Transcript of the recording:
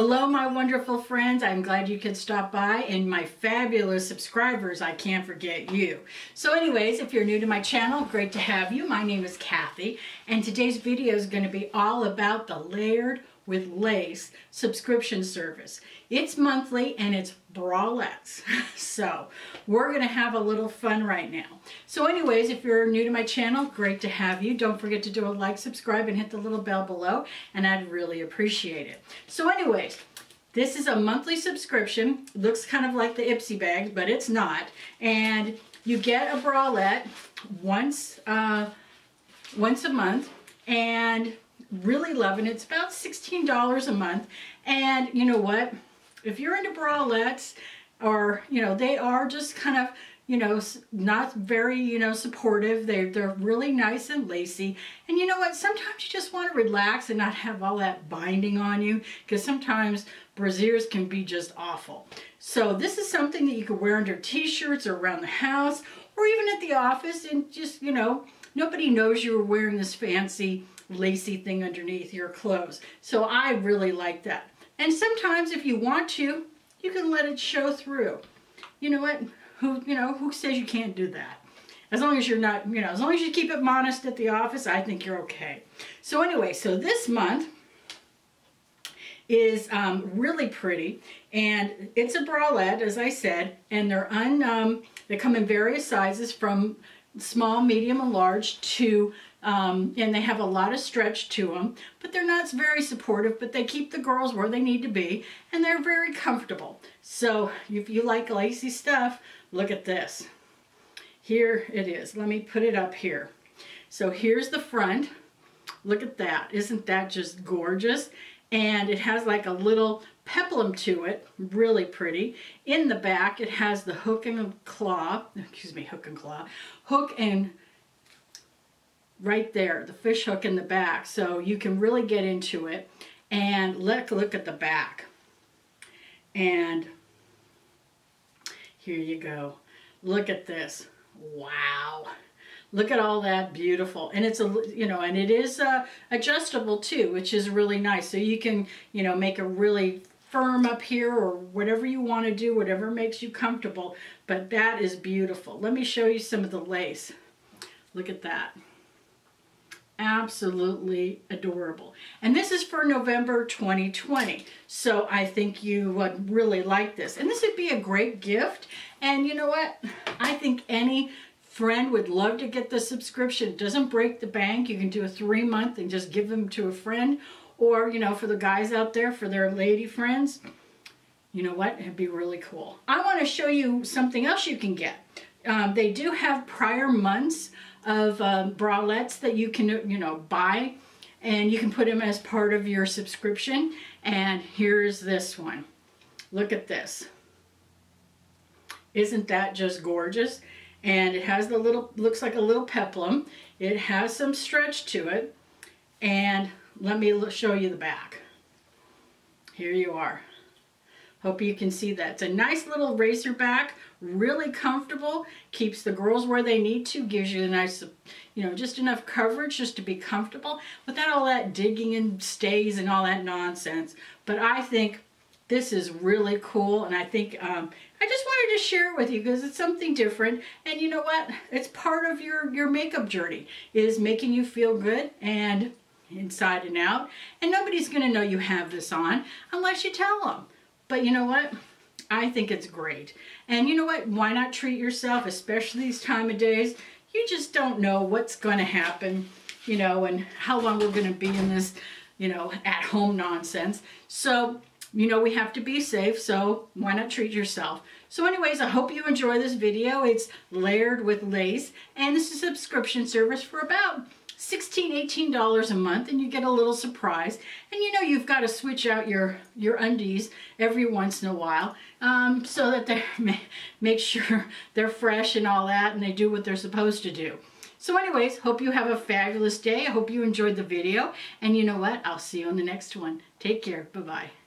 Hello, my wonderful friends. I'm glad you could stop by, and my fabulous subscribers, I can't forget you. So anyways, if you're new to my channel, great to have you. My name is Kathy, and today's video is going to be all about the Layered with Lace subscription service. It's monthly and it's bralettes. So we're going to have a little fun right now. So anyways, if you're new to my channel, great to have you. Don't forget to do a like, subscribe, and hit the little bell below, and I'd really appreciate it. So anyways, this is a monthly subscription. It looks kind of like the Ipsy bags, but it's not. And you get a bralette once a month, and really loving it. It's about $16 a month. And you know what? If you're into bralettes, or, you know, they are just kind of, you know, not very, you know, supportive. They're really nice and lacy. And you know what? Sometimes you just want to relax and not have all that binding on you, because sometimes brasiers can be just awful. So this is something that you could wear under t-shirts or around the house, or even at the office, and just, you know, nobody knows you were wearing this fancy lacy thing underneath your clothes. So I really like that. And sometimes if you want to, you can let it show through. You know what? Who says you can't do that? As long as you're not, you know, as long as you keep it modest at the office, I think you're okay. So anyway, so this month is really pretty, and it's a bralette, as I said, and they come in various sizes from small, medium, and large to, and they have a lot of stretch to them, but they're not very supportive, but they keep the girls where they need to be, and they're very comfortable. So if you like lacy stuff, look at this. Here it is. Let me put it up here. So here's the front. Look at that. Isn't that just gorgeous? And it has like a little peplum to it, really pretty. In the back, it has the hook and right there, the fish hook in the back, so you can really get into it. And look at the back. And here you go. Look at this. Wow. Look at all that beautiful. And it's and it is adjustable too, which is really nice. So you can, you know, make it really firm up here, or whatever you want to do, whatever makes you comfortable. But that is beautiful. Let me show you some of the lace. Look at that. Absolutely adorable. And this is for November 2020. So I think you would really like this. And this would be a great gift. And you know what? I think any friend would love to get the subscription. It doesn't break the bank. You can do a 3-month and just give them to a friend. Or, you know, for the guys out there, for their lady friends, you know what? It'd be really cool. I want to show you something else you can get. They do have prior months of bralettes that you can, you know, buy, and you can put them as part of your subscription. And here's this one. Look at this. Isn't that just gorgeous? And it has the little, looks like a little peplum. It has some stretch to it. And let me show you the back. Here you are. Hope you can see that. It's a nice little racer back, really comfortable, keeps the girls where they need to, gives you a nice, you know, just enough coverage just to be comfortable without all that digging and stays and all that nonsense. But I think this is really cool, and I think I just wanted to share it with you because it's something different. And you know what? It's part of your makeup journey, is making you feel good and inside and out. And nobody's going to know you have this on unless you tell them. But you know what? I think it's great. And you know what? Why not treat yourself, especially these time of days? You just don't know what's going to happen, you know, and how long we're going to be in this, you know, at-home nonsense. So, you know, we have to be safe, so why not treat yourself? So anyways, I hope you enjoy this video. It's Layered with Lace, and this is a subscription service for about $16, $18 a month, and you get a little surprise. And you know, you've got to switch out your undies every once in a while, so that they make sure they're fresh and all that, and they do what they're supposed to do. So anyways, hope you have a fabulous day. I hope you enjoyed the video, and you know what? I'll see you on the next one. Take care. Bye-bye.